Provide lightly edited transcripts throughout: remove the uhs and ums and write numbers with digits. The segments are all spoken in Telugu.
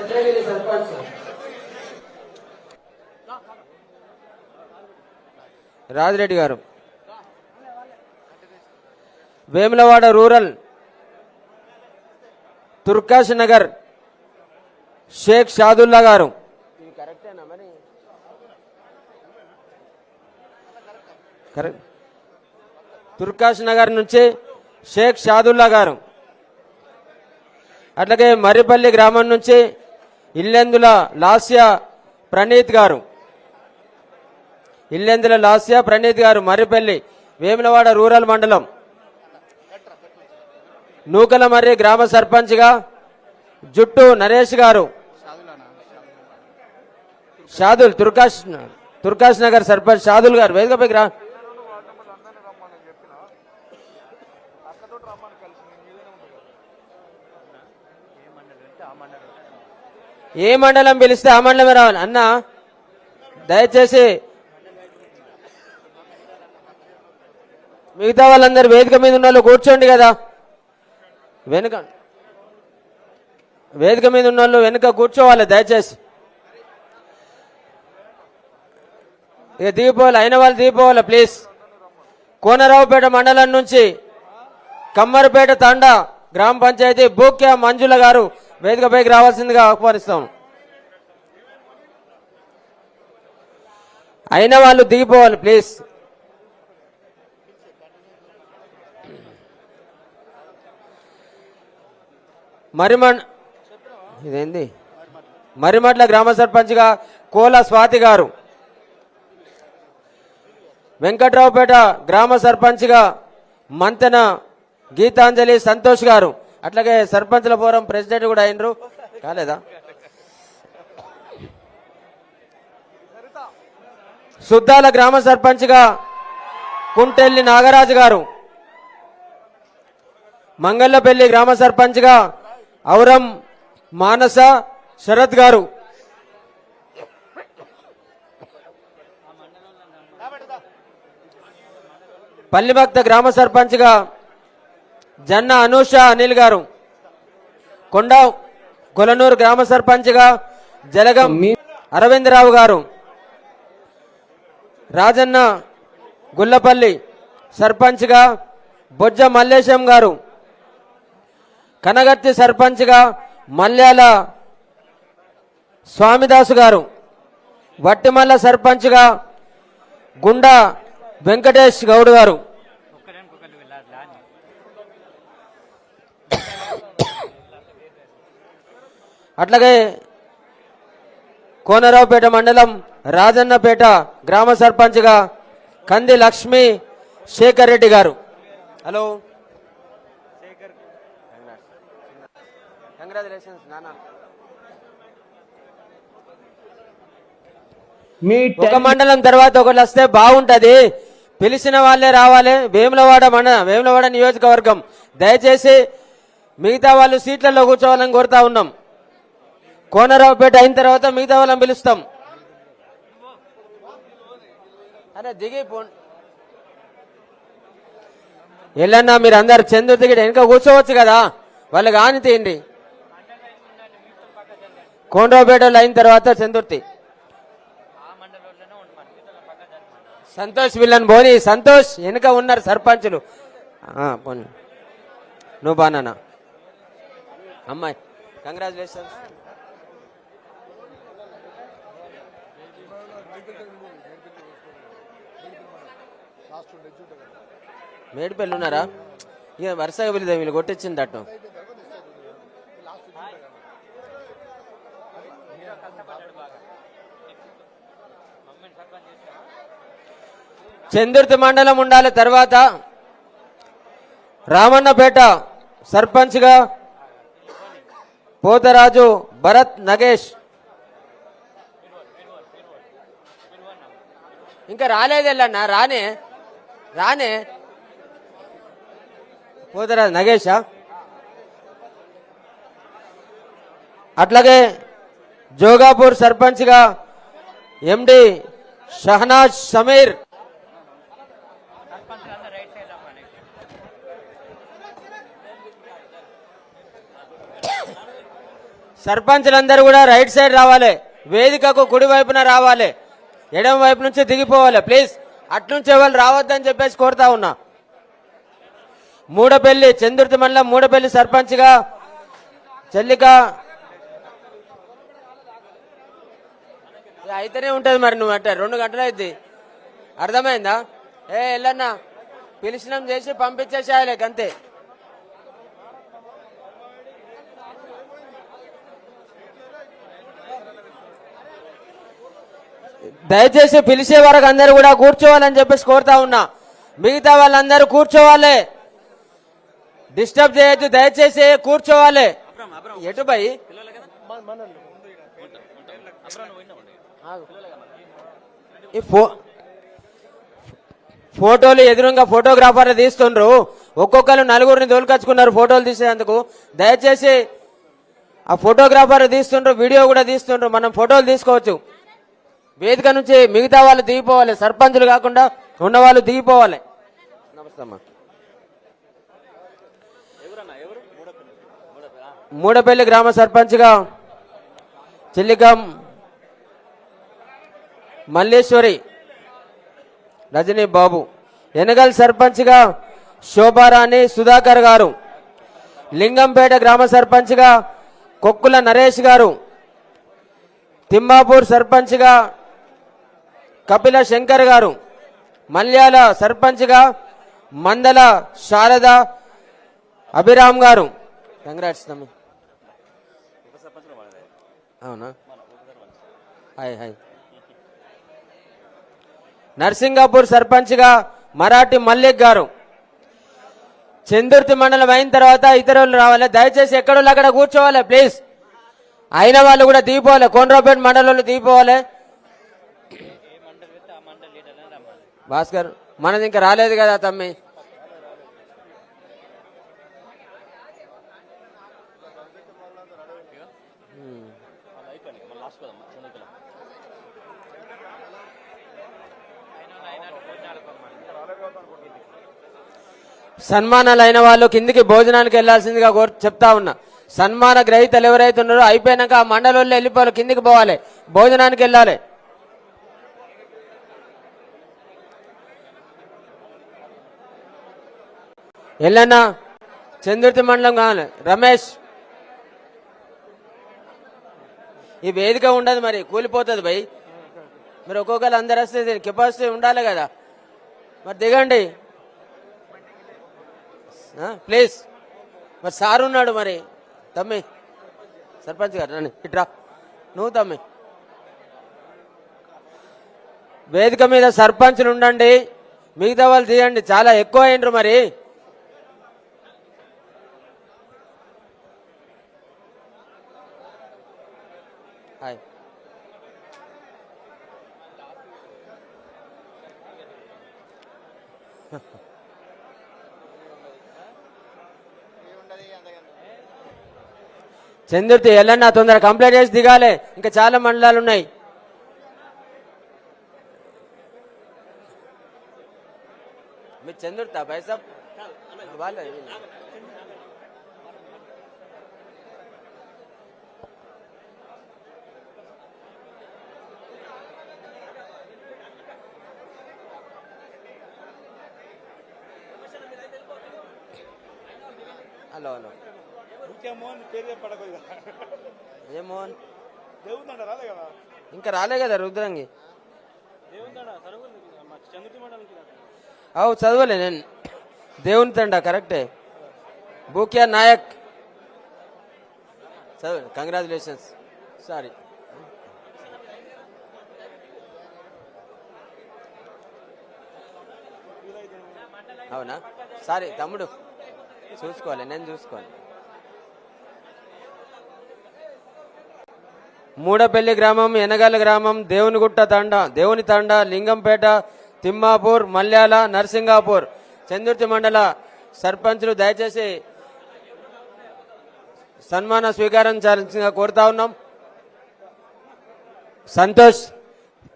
చంద్రగిరి సర్పంచ్ రాజిరెడ్డి గారు, వేములవాడ రూరల్ తుర్కాష్ నగర్ షేక్ షాదుల్లా గారు, తుర్కాష్ నగర్ నుంచి షేక్ షాదుల్లా గారు, అట్లాగే మర్రిపల్లి గ్రామం నుంచి ఇల్లెందుల లాస్య ప్రణీత్ గారు, ఇల్లెందుల లాస్య ప్రణీత్ గారు మర్రిపల్లి వేములవాడ రూరల్ మండలం. నూకల మర్రి గ్రామ సర్పంచ్గా జుట్టు నరేష్ గారు, షాదుల్ తుర్కాష్ నగర్ సర్పంచ్ షాదుల్ గారు వేదికపై రా. ఏ మండలం పిలిస్తే ఆ మండలమే రావాలి అన్న. దయచేసి మిగతా వాళ్ళందరూ వేదిక మీద ఉన్న వాళ్ళు కూర్చోండి కదా, వేదిక మీద ఉన్న వాళ్ళు వెనుక కూర్చోవాలి దయచేసి. ఇక దిగిపోవాలి, అయిన వాళ్ళు దిగిపోవాలి ప్లీజ్. కోనరావుపేట మండలం నుంచి కమ్మరిపేట తండా గ్రామ పంచాయతీ బూక్య మంజుల గారు వేదికపైకి రావాల్సిందిగా ఆహ్వానిస్తాం. అయిన వాళ్ళు దిగిపోవాలి ప్లీజ్. ఇదేంది మరిమట్ల గ్రామ సర్పంచ్గా కోల స్వాతి గారు, వెంకట్రావుపేట గ్రామ సర్పంచ్గా మంతెన గీతాంజలి సంతోష్ గారు, అట్లాగే సర్పంచ్ల ఫోరం ప్రెసిడెంట్ కూడా అయినరు కాలేదా. సుద్దాల గ్రామ సర్పంచ్గా కుంటెల్లి నాగరాజు గారు, మంగళ్ళపల్లి గ్రామ సర్పంచ్గా ఔరం మానస శరత్ గారు, పల్లిభక్త గ్రామ సర్పంచ్గా జన్న అనూష అనిల్ గారు, కొండ కొలనూరు గ్రామ సర్పంచ్గా జలగం అరవిందరావు గారు, రాజన్న గుల్లపల్లి సర్పంచ్గా బొజ్జ మల్లేశం గారు, కనగర్తి సర్పంచ్గా మల్యాల స్వామిదాసు గారు, వట్టిమల్ల సర్పంచ్గా గుండా వెంకటేష్ గౌడ్ గారు, అట్లాగే కోనరావుపేట మండలం రాజన్నపేట గ్రామ సర్పంచ్గా కంది లక్ష్మి శేఖర్ రెడ్డి గారు. హలో, కంగ్రాచులేషన్స్ నాన్న. ఒక మండలం తర్వాత ఒకళ్ళు వస్తే బాగుంటది, పిలిచిన వాళ్ళే రావాలి. వేములవాడ నియోజకవర్గం దయచేసి మిగతా వాళ్ళు సీట్లలో కూర్చోవాలని కోరుతా ఉన్నాం. కోనరావుపేట అయిన తర్వాత మిగతా వాళ్ళని పిలుస్తాం. అరే దిగి ఎల్లన్నా మీరు అందరు చంద్రు దిగి వెనక కూర్చోవచ్చు కదా, వాళ్ళు కాని తీయండి. కోనరావుపేటలో అయిన తర్వాత చందుర్తి సంతోష్ వీళ్ళని పోని. సంతోష్ వెనుక ఉన్నారు సర్పంచులు. పోనీ నువ్వు బానా అమ్మాయి, కంగ్రాచులేషన్స్. మేడిపల్లి ఉన్నారా? ఇక వరుసగా పిలిదే వీళ్ళు కొట్టించింది అట్టు. చందుర్తి మండలం ఉండాలి. తర్వాత రామన్నపేట సర్పంచ్గా పోతరాజు భరత్ నగేష్. ఇంకా రాలేదెల్లన్నా, రానే పోతరాజు నగేషా. అట్లాగే జోగాపూర్ సర్పంచ్గా ఎండి షహనాజ్ సమీర్, సర్పంచులందరూ కూడా రైట్ సైడ్ రావాలి, వేదికకు కుడి వైపున రావాలి, ఎడమ వైపు నుంచి దిగిపోవాలి ప్లీజ్. అట్నుంచి ఎవరు రావద్దని చెప్పేసి కోరుతా ఉన్నా. మూడపల్లి చంద్రుతి మండలం మూడపల్లి సర్పంచ్గా చెల్లిక అయితేనే ఉంటుంది మరి, నువ్వు అంటే 2 గంటలు అయింది, అర్థమైందా? ఎల్లన్నా పిలిచినాం చేసి పంపించేసేయాలి అంతే. దయచేసి పిలిచే వరకు అందరూ కూడా కూర్చోవాలని చెప్పేసి కోరుతా ఉన్నా. మిగతా వాళ్ళందరూ కూర్చోవాలి, డిస్టర్బ్ చేయొద్దు, దయచేసి కూర్చోవాలి. ఎటు భయ్ ఈ ఫోటోలు ఎదురుగా ఫోటోగ్రాఫర్లు తీస్తుండ్రు, ఒక్కొక్కరు 4గురిని తోలుకొచ్చుకున్నారు ఫోటోలు తీసేందుకు. దయచేసి ఆ ఫోటోగ్రాఫర్ తీస్తుండ్రు, వీడియో కూడా తీస్తుండ్రు, మనం ఫోటోలు తీసుకోవచ్చు. వేదిక నుంచి మిగతా వాళ్ళు దిగిపోవాలి, సర్పంచులు కాకుండా ఉన్నవాళ్ళు దిగిపోవాలి. నమస్తే అమ్మా. మూడపల్లి గ్రామ సర్పంచ్గా చిల్లికం మల్లేశ్వరి రజనీ బాబు, ఎనగల్ సర్పంచ్గా శోభారాణి సుధాకర్ గారు, లింగంపేట గ్రామ సర్పంచ్గా కొక్కుల నరేష్ గారు, తిమ్మాపూర్ సర్పంచ్గా కపిల శంకర్ గారు, మల్యాల సర్పంచ్గా మందల శారద అభిరామ్ గారు. కంగ్రాట్స్ తమ్మి. అవునా? Hi hi. నర్సింగాపూర్ సర్పంచ్గా మరాఠీ మల్లిక్ గారు. చందుర్తి మండలం అయిన తర్వాత ఇతరులు రావాలి, దయచేసి ఎక్కడో అక్కడ కూర్చోవాలి ప్లీజ్. అయిన వాళ్ళు కూడా దిగిపోవాలి, కోనరావుపేట మండలంలో దిగిపోవాలి. భాస్కర్ మనది ఇంకా రాలేదు కదా తమ్మి. సన్మానాలు అయిన వాళ్ళు కిందికి భోజనానికి వెళ్లాల్సిందిగా చెప్తా ఉన్నా. సన్మాన గ్రహీతలు ఎవరైతే ఉన్నారో అయిపోయినాక ఆ మండలంలో వెళ్ళిపోవాలి, కిందికి పోవాలి, భోజనానికి వెళ్ళాలి. ఎల్లన్నా చంద్రుతి మండలం కావాలి. రమేష్, ఈ వేదిక ఉండదు మరి, కూలిపోతుంది భయ్. మీరు ఒక్కొక్కరు అందరు వస్తే కెపాసిటీ ఉండాలి కదా, మరి దిగండి ప్లీజ్. మరి సార్ ఉన్నాడు మరి, తమ్మి సర్పంచ్ గారు నన్ను ఇట్రా, నువ్వు తమ్మి. వేదిక మీద సర్పంచ్లు ఉండండి, మిగతా వాళ్ళు తీయండి, చాలా ఎక్కువ అయినరు మరి. హాయ్. చంద్రుతి ఎల్లన్నా తొందర కంప్లీట్ చేసి దిగాలి, ఇంకా చాలా మండలాలు ఉన్నాయి. మీరు చంద్రుతా బైసాబ్ వాళ్ళ హలో హలో ఏ మోహన్ ఇంకా రాలే కదా రుద్రంగి. అవు చదవలే నేను, దేవుని తండ కరెక్టే. బూకియా నాయక్ చదవలే, కంగ్రాచులేషన్స్. సారీ అవునా, సారీ తమ్ముడు, చూసుకోవాలి నేను చూసుకోవాలి. మూడపల్లి గ్రామం, ఎనగల గ్రామం, దేవునిగుట్ట తండ, దేవుని తండ, లింగంపేట, తిమ్మాపూర్, మల్యాల, నర్సింగాపూర్ చంద్రుతి మండల సర్పంచులు దయచేసి సన్మాన స్వీకారం చేయాల్సిందిగా కోరుతా ఉన్నాం. సంతోష్,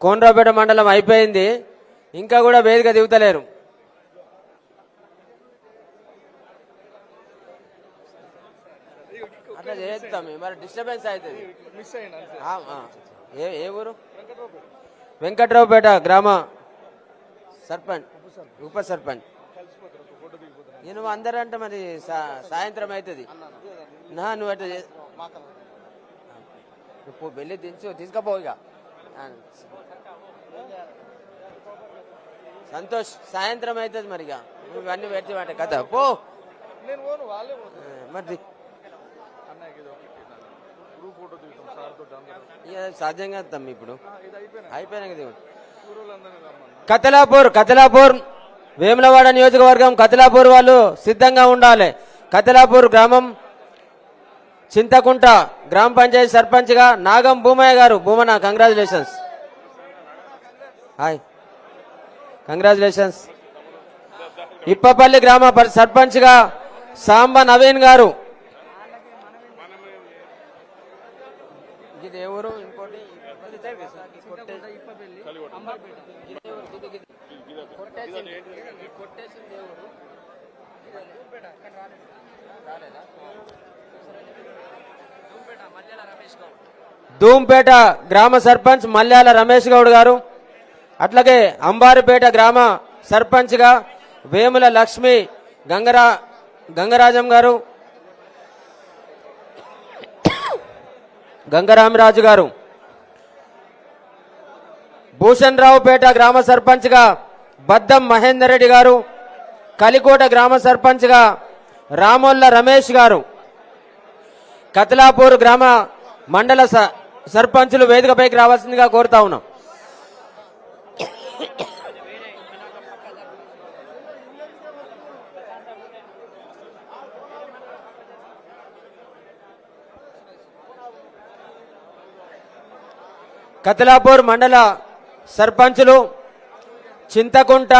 కోనరావుపేట మండలం అయిపోయింది, ఇంకా కూడా వేదిక దిగుతలేరు. అట్లా చేస్తాం మరి డిస్టర్బెన్స్ అవుతుంది. మిస్ అయినా ఏ ఊరు? వెంకట్రావుపేట గ్రామ సర్పంచ్, ఉప సర్పంచ్. నువ్వు అందరంటే మరి సాయంత్రం అవుతుంది. నువ్వు అట్లా నువ్వు వెళ్ళి తీసుకపో ఇక. సంతోష్ సాయంత్రం అవుతుంది మరి ఇక నువ్వు ఇవన్నీ పెట్టి కథ పో మరి సాధ్యంగా తమ్మి ఇప్పుడు అయిపోయినాక దేవుడు. కతలాపూర్ వేములవాడ నియోజకవర్గం కతలాపూర్ వాళ్ళు సిద్ధంగా ఉండాలి. కతలాపూర్ గ్రామం చింతకుంట గ్రామ పంచాయతీ సర్పంచ్ గా నాగం భూమయ్య గారు. Bhumana congratulations. Hi congratulations. Ippapalli గ్రామ సర్పంచ్ గా సాంబ నవీన్ గారు. ఇది ఎవరు? ఇంకోటి ధూంపేట గ్రామ సర్పంచ్ మల్యాల రమేష్ గౌడ్ గారు. అట్లాగే అంబారిపేట గ్రామ సర్పంచ్ గా వేముల లక్ష్మి గంగరాజం గారు, గంగరామరాజు గారు. భూషణ్ రావుపేట గ్రామ సర్పంచ్ గా బద్దం మహేందర్ రెడ్డి గారు. కలికోట గ్రామ సర్పంచ్ గా రామొల్ల రమేష్ గారు. కతలాపూర్ గ్రామ మండల సర్పంచులు వేదికపైకి రావాల్సిందిగా కోరుతా ఉన్నాం. కతలాపూర్ మండల సర్పంచులు చింతకుంట,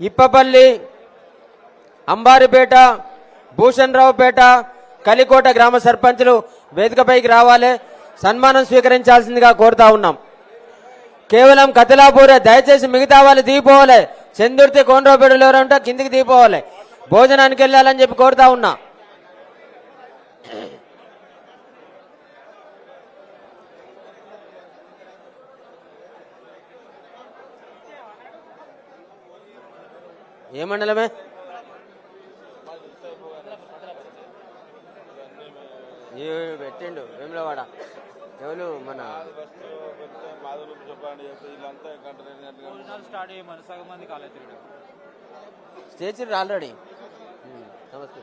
ఇప్పపల్లి, అంబారిపేట, భూషణ్ రావుపేట, కలికోట గ్రామ సర్పంచులు వేదికపైకి రావాలి. సన్మానం స్వీకరించాల్సిందిగా కోరుతా ఉన్నాం. కేవలం కతలాపూరే, దయచేసి మిగతా వాళ్ళు దిగిపోవాలి. చందుర్తి కోనరావుపేటలో ఉంటే కిందికి దిగిపోవాలి. భోజనానికి వెళ్ళాలని చెప్పి కోరుతా ఉన్నా. ఏ మండలమే? పెట్టిండు వేములవాడ. ఎవరు మన స్టేజ్ ఆల్రెడీ. నమస్తే.